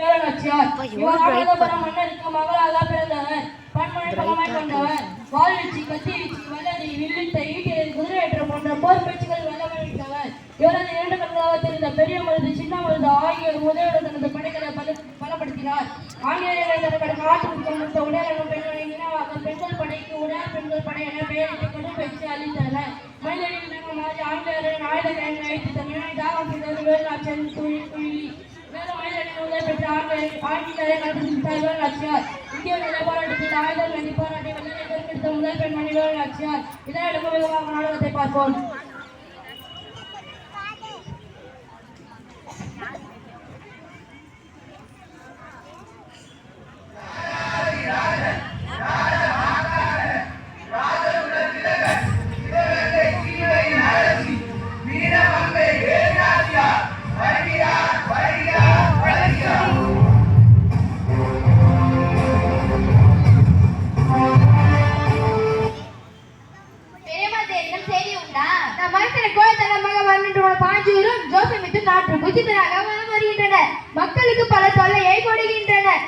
வேலுநாச்சியார். இவர் ராமநாதபுரம் மன்னருக்கு மகளாக பிறந்தவர். பன்மொழி பலமாய் கொண்டவர். வாழ்வீச்சு, கத்திவீச்சு, வல்லடி, வில்வித்தை, ஈட்டியல், குதிரையேற்றம் போன்ற போர் பேச்சுகள் வல்லமைத்தவர். இவரது 2 கண்களாக தெரிந்த பெரிய மருது, சின்ன மருது ஆகியோர் உதவியுடன் தனது படைகளை பலப்படுத்தினார். ஆங்கிலேயர்கள் தனது நாட்டுக்கு கொண்டு உடையாளர்கள் பெண்களை நினைவாக பெண்கள் படைக்கு உடையார் பெண்கள் படை என பெயரிட்டு கடும் பயிற்சி அளித்தனர். மனிதனின் மாதிரி ஆங்கிலேயரின் ஆயுதங்களை வைத்து தன்னை தாகம் செய்தது வேலுநாச்சியாரின் குழி. மேலும் மனிதனின் உதவி பெற்ற ஆங்கிலேயரை கண்டுபிடித்தார் வேலுநாச்சியார். இந்திய நிலை போராட்டத்தில் ஆயுதங்களை போராட்டி வெள்ளை தோற்கடித்த முதல் பெண்மணி வேலுநாச்சியார். இதற்கு விதமாக நாடகத்தை பார்ப்போம். மக்களுக்கு பல தொல்லையை கொடுக்கின்றனர்.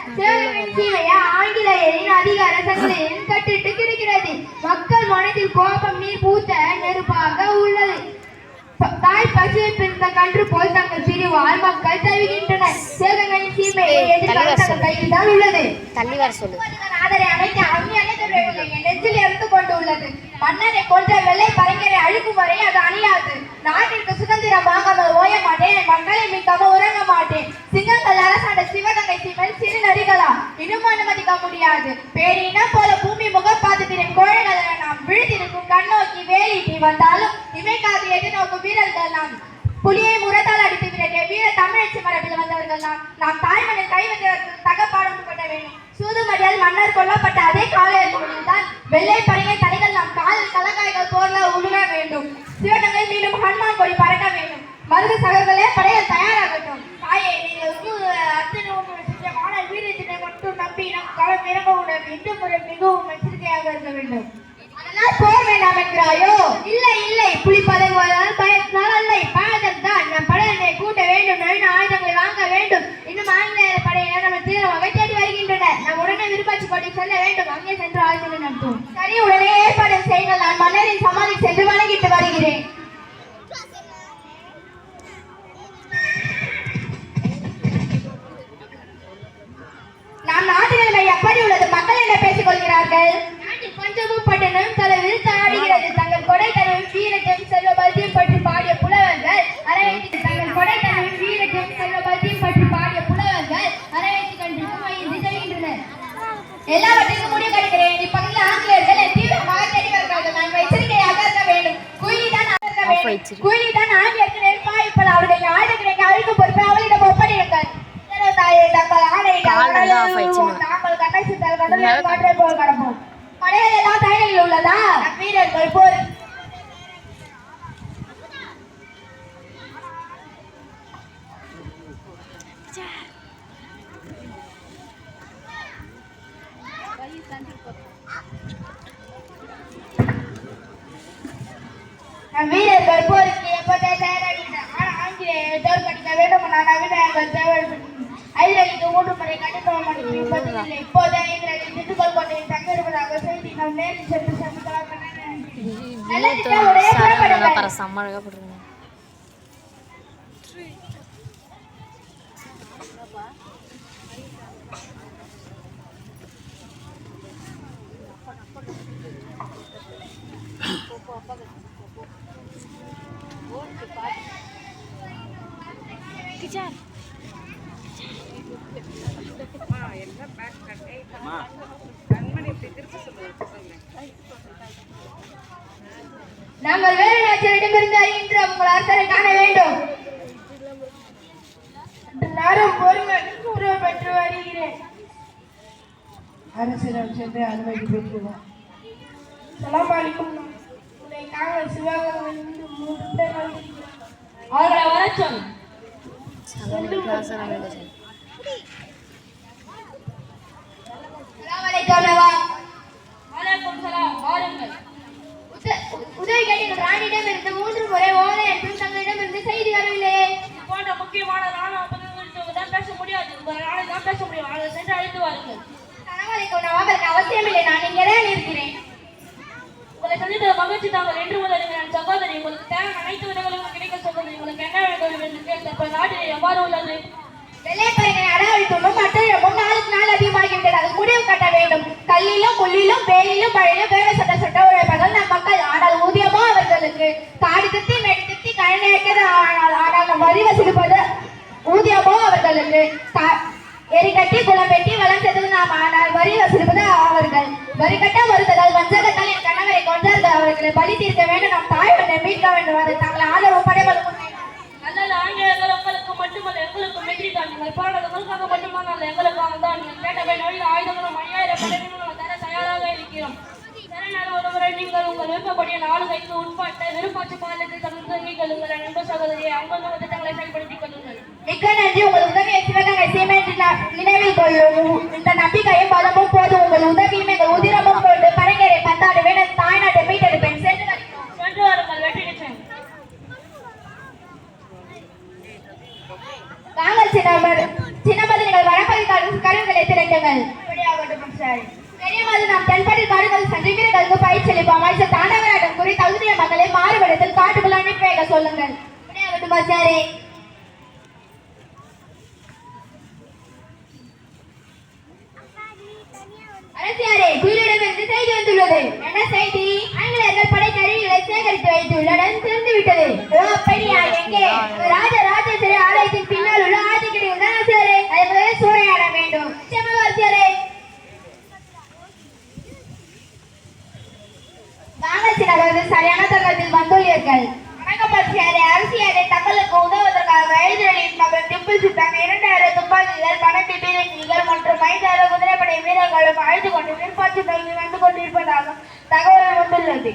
ஆங்கிலேயரின் அதிகார சங்கிலியில் கட்டிட்டு கிடைக்கிறது. மக்கள் மனதில் கோபம் நீர் பூத்த நெருப்பாக உள்ளது. தாய் பசுவை பிறந்த கன்று போல் தங்கள் பிரிவால் மக்கள் தவிக்கின்றனர். சேகங்களின் சீமையை எதிர்காலம் தங்கள் கையில் தான் உள்ளது. அதனை அனைத்து நெஞ்சில் இருந்து கொண்டு உள்ளது. மன்னரை கொன்ற வெள்ளை பறைஞரை அழிக்கும் வரை அது அணியாது. நாட்டிற்கு சுதந்திரம் வாங்காமல் ஓய மாட்டேன். மக்களை மீட்காம உறங்க மாட்டேன். சிங்கங்கள் அரசாண்ட சிவகங்கை சீமையில் சிறு நரிகளா இன்னும் அனுமதிக்க முடியாது. பேரினம் போல பூமி முகப்பாதத்தின் கோழைகளை நாம் விழுத்திருக்கும் கண்ணோக்கி வேலிட்டி வந்தாலும் இமைக்காது எதிர்நோக்கும் வீரர்கள் நாம். புலியை முரத்தால் அடித்து விரட்டிய வீர தமிழச்சி மரபில் வந்தவர்கள் நாம் தாய்மனை கைவந்தவர்கள் தகப்பாடம் கொள்ள வேண்டும். சூதுமடியால் மன்னர் கொல்லப்பட்ட அதே காலையில் தான் வெள்ளை பறையை தடைகள் நாம் காலில் கலங்காய்கள் போர்ல உழுக வேண்டும். சிவகங்கை மீண்டும் ஹனுமான் கொடி பறக்க வேண்டும். மருது சகர்களே படைகள் தயாராகட்டும். தாயை நீங்கள் மாணவர் வீரத்தினை மட்டும் நம்பி நம் களம் இறங்க உணவு இன்று முறை மிகவும் எச்சரிக்கையாக இருக்க வேண்டும். அதனால் போர் வேண்டாம் என்கிறாயோ? இல்லை இல்லை, புலி பதங்குவதால் பயத்தினால் அல்ல, பாதம் தான். நம் படையினை கூட்ட வேண்டும். நவீன ஆயுதங்களை வாங்க வேண்டும். இன்னும் ஆங்கிலேய படையினர் நம்ம தீவிரமாக தேடி வருகின்றனர். நம் உடனே விருப்பாட்சி கோட்டை செல்ல வேண்டும். அங்கே சென்று ஆயுதங்களை நடத்தும். சரி, உடனே ஏற்பாடு செய்யுங்கள். நான் மன்னரின் சமாதி சென்று வணங்கிட்டு வருகிறேன். நம் நாட்டு நிலைமை எப்படி உள்ளது? மக்கள் என்ன பேசிக் கொள்கிறார்கள்? பஞ்சமும் பட்டணம் தலைவில் தாடுகிறது. தங்கள் கொடை தலைவன் வீரத்தையும் செல்வ பல்தியும் பற்றி பாடிய புலவர்கள் தங்கள் கொடை தலைவன் வீரத்தையும் செல்வ பல்தியும் பற்றி பாடிய புலவர்கள் அரவேற்றி கண்டிருக்கும் வயது செய்கின்றனர். எல்லாவற்றிற்கும் முடிவு கிடைக்கிறேன். இப்பகுதியில் ஆங்கிலேயர்கள் தீவிரமாக தேடி வருகிறார்கள். நாம் எச்சரிக்கையாக இருக்க வேண்டும். குயிலிதான் ஆங்கிலேயருக்கு நெருப்பாய்ப்பது. அவருடைய ஆயுதங்களை அழிக்கும் பொறுப்பை அவளிடம் ஒப்படையுங்கள். தங்கள் ஆணையை நாங்கள் கட்டை சித்தால் கடலில் காற்றை போல் கடப்போம். படைகள் எல்லாம் தயாரில் உள்ளதா? வீரர்கள் போர் வீரர்கள் போருக்கு எப்போதே தயாராகின்றனர். ஆனால் ஆங்கிலேயர் தோற்கடிக்க வேண்டும். நவீனங்கள் தேவைப்படுகிறது. 5 அடிக்கு 3 முறை கடிதம் அனுப்பி இப்போதே 5 அடி திண்டுக்கல் கோட்டையை தங்கியிருப்பதாக செய்தி நாம் நேரில் சென்று சந்திக்கலாம். நாங்கள் வேலுநாச்சியாரிடமிருந்து அறிகின்ற உங்கள் அரசரை காண வேண்டும். நானும் பொறுமை பெற்று வருகிறேன். அரசிடம் சென்று அனுமதி பெற்றுவார். சலாம் அலைக்கும். உன்னை காண சிவகங்கையிலிருந்து 3 பேர் வருகிறார்கள். அவர்களை வரச்சொல். உதவி கேட்டு ராணியிடம் இருந்து 3 முறை ஓலை என்றும் தங்களிடம் இருந்து செய்தி வரவில்லையே. போன்ற முக்கியமான ராணுவ உங்களால் பேச முடியாது. உங்கள் நாளை தான் பேச முடியும். அதை சென்று அழைத்து வாருங்கள். கணவருக்கு அவசியமில்லை, நான் இங்கேதான் இருக்கிறேன். உங்களை சந்தித்த மகிழ்ச்சி தாங்கள் என்று முதல் நான் சகோதரி. உங்களுக்கு தேவையான அனைத்து உதவிகளும் கிடைக்க சகோதரி. உங்களுக்கு என்ன வேண்டும் என்று கேட்க நாட்டில் எவ்வாறு உள்ளது? வெள்ளைப்பறைகளை அடவழித்துள்ளும் மற்றமும் நாளுக்கு நாள் அதிகமாகிவிட்டது. அது முடிவு கட்ட வேண்டும். கல்லிலும் புல்லிலும் வேலிலும் மழையிலும் வேலை சட்ட உழைப்பர்கள் நம் மக்கள். ஆனால் ஊதியமோ அவர்களுக்கு காடு திட்டி மெடி திட்டி கழனிக்கிறது. ஆனால் வரி வசூலிப்பது ஊதியமோ அவர்களுக்கு எரிகட்டி குளம் வெட்டி வளம் செய்தது நாம். ஆனால் வரி வசூலிப்பது அவர்கள். வரி கட்ட மறுத்ததால் வஞ்சகத்தால் என் கணவரை கொண்டார்கள். அவர்களை பலி தீர்க்க வேண்டும். நம் தாய்மண்ணை மீட்க வேண்டும். அதை தங்களை ஆதரவு படைபலம் அல்லது ஆங்கிலேயர்கள் உங்களுக்கு மட்டுமல்ல எங்களுக்கு வெற்றி தான். நீங்கள் போராடுவதற்காக மட்டுமல்ல எங்களுக்காக தான். நீங்கள் கேட்டவை நோயில் ஆயுதங்களும் 5000 படைகளும் தர தயாராக இருக்கிறோம். சரணான ஒருமுறை நீங்கள் உங்கள் விருப்பப்படிய 4 கைக்கு உட்பட்ட விருப்பாட்சி பாலத்தில் தகுந்த நீங்கள் உங்கள் நண்பர் சகோதரியை அவங்க திட்டங்களை செயல்படுத்திக் கொள்ளுங்கள். மிக்க நன்றி. உங்கள் உதவியை சிவகங்கை சீமெண்ட் நினைவில் கொள்ளும். இந்த நம்பிக்கையும் பலமும் போதும். உங்கள் உதவியும் எங்கள் உதிரமும் கொண்டு பரங்கரை பந்தாடுவேன். தாய்நாட்டை மீட்டெடுப்பேன். சென்று வாருங்கள். வெற்றி நிச்சயம். நாங்கள் சின்னமது நீங்கள் வடப்பதி கருவிகளை திரட்டுங்கள். பெரியமது நாம் தென்படி காடுகள் சென்று வீரர்களுக்கு பயிற்சி அளிப்போம். அமைச்சர் தாண்டவராட்டம் குறி தகுதிய மக்களை மாறுபடத்தில் காட்டுக்குள் அனுப்பி வைக்க சொல்லுங்கள். அரசியாரே, குயிலிடமிருந்து செய்தி வந்துள்ளது. என்ன செய்தி? ஆங்கிலேயர்கள் படை கருவிகளை சேகரித்து வைத்துள்ளனர். தெரிந்து விட்டது. அப்படியா? எங்கே? ராஜராஜேஸ்வரி ஆலயத்தின் பின்னால் உள்ள ஆதிக்கடி உள்ள அரசியாரே, அதை சூறையாட வேண்டும். அரசியாரே, நாங்கள் சரியான தங்கத்தில் வந்துள்ளீர்கள். அரசியாரை தங்களுக்கு உதவுவதற்காக எழுதியின் மகன் திப்பு சுல்தான் 2000 துப்பாக்கிகள் 12 பீரங்கிகள் மற்றும் 5000 குதிரைப்படை வீரர்களும் அழைத்து கொண்டு விருப்பாட்சி பகுதியில் வந்து கொண்டிருப்பதாக தகவல் வந்துள்ளது.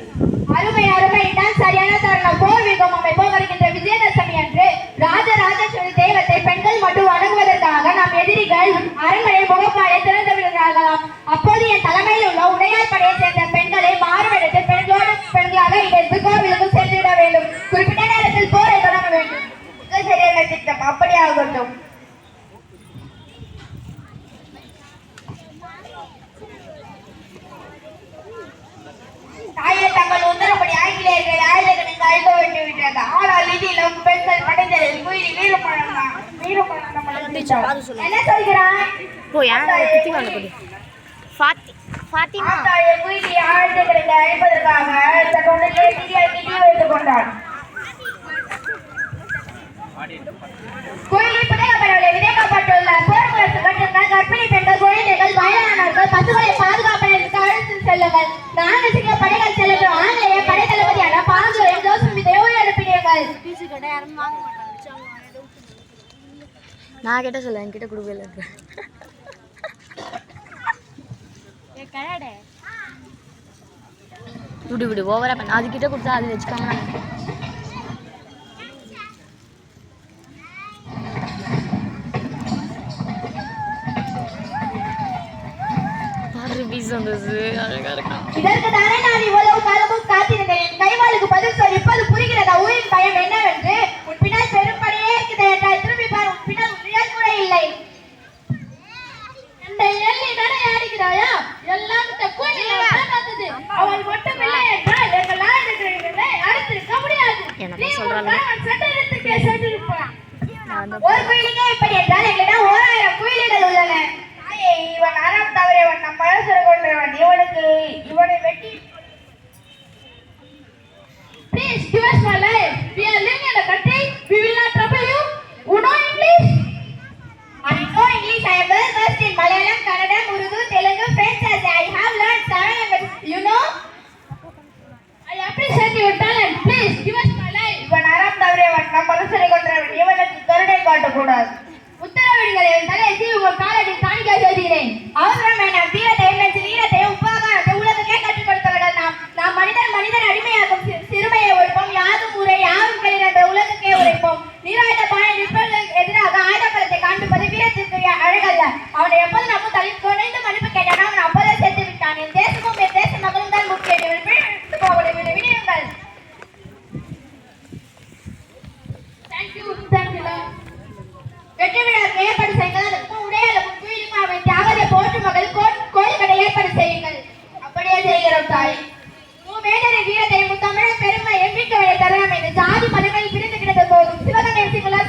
அருமை அருமை, தான் சரியான தருணம். போர் வீகம் அமைப்போ வருகின்ற விஜயதசமி அன்று ராஜராஜேஸ்வரி தெய்வத்தை பெண்கள் மட்டும் வணங்குவதற்காக நம் எதிரிகள் அரண்மனை முகப்பாடை திறந்து விடுகிறார்களாம். அப்போது என் தலைமையில் உள்ள உடையார் படையை சேர்ந்த பெண்களை மாறுவிடத்தில் பெண்களோடு பெண்களாக இணைந்து கோவிலுக்கு சென்றிட வேண்டும். குறிப்பிட்ட நேரத்தில் போரை தொடங்க வேண்டும். சரியான திட்டம். அப்படி ஆகட்டும். தாயை தங்கள் உத்தரப்படி ஆங்கிலேயர்கள் ஆயுதங்களுக்கு அழைக்க வேண்டி விட்டது. ஆனால் இதிலும் பெண்கள் படைத்தலில் குயிலி வீரப்பழம் என்ன சொல்கிறான்? குயிலி ஆயுதங்களுக்கு அழைப்பதற்காக தன்னுடைய திட்டியை வைத்துக் கொண்டான். குயிலி புதைக்கப்படவில்லை, விதைக்கப்பட்டுள்ள போர்க்குலத்து கட்டுங்கள். கர்ப்பிணி பெண்கள், குழந்தைகள், வயதானவர்கள், பசுகளை பாதுகாப்பதற்கு அழைத்து செல்லுங்கள். 4 சிங்க படைகள் செல்லும். ஆங்கிலேய படை தளபதியான பாஞ்சோரை ஜோசப் தேவை அனுப்பினீர்கள். நான் கிட்ட சொல்ல என்கிட்ட கொடுக்கல. விடு விடு ஓவரா பண்ண. அது கிட்ட கொடுத்தா அது வச்சுக்காம இதற்கு தானே நான் இவ்வளவு காலமும் காத்திருந்தேன். கைவாளுக்கு பதில் சொல். இப்போது புரிகிறதா ஊரின் பயம் என்னவென்று? உன் பின்னால் பெரும்படையே இருக்குது என்றால் திரும்பி பார். உன் பின்னால் உண்மையால் கூட இல்லை. ஆடுகிறாயா? எல்லாம் அவள் மட்டும் இல்லை என்றால் எங்களால் அடுத்திருக்க முடியாது. ஒரு குயிலுக்கே இப்படி என்றால் எங்களிடம் 1000 குயில்கள் உள்ளன. இவன் அறம் தவறியவன், நம் மனசு கொண்டவன். இவனை வெட்டி Please give us my life. We are living in a country. We will not trouble you. You know English? I know English. I am well versed in Malayalam, Kannada, Urdu, Telugu, French. I have learned 7 languages. You know? I appreciate your talent. Please give us my life. இவன் அறம் தவறியவன், நம் மனசு கொண்டவன். இவனுக்கு கருணை காட்டக்கூடாது. உத்தரவிடுங்கள். என் தலையை சீவி உங்கள் காலடியில் காணிக்கை செலுத்துகிறேன். அவசரம் வேண்டாம். வீரத்தையும் உபாகாரத்தை உலகக்கே கற்றுக் கொடுத்தவர்கள் நாம் மனிதன் அடிமையாகும் சிறுமையை ஒழிப்போம். யாதும் ஊரை யாரும் கேளீர் என்ற உலகக்கே உரைப்போம். நீராயுத பாணி நிற்பவர்களுக்கு எதிராக ஆயுதப்பலத்தை காண்பிப்பது வீரத்திற்கு அழகல்ல. அவனை எப்போது நம்ம தலை குறைந்து மன்னிப்பு கேட்டான். அவன் அப்போதே சேர்த்து விட்டான். என் தேசமும் என் தேச மகளும் தான் முக்கியம். விடுங்கள். வெற்றி விழா ஏற்படுத்த தராம இந்த ஜாதி மதங்களில் பிரிந்து கிடந்த போதும் சிவகங்கை சிங்களா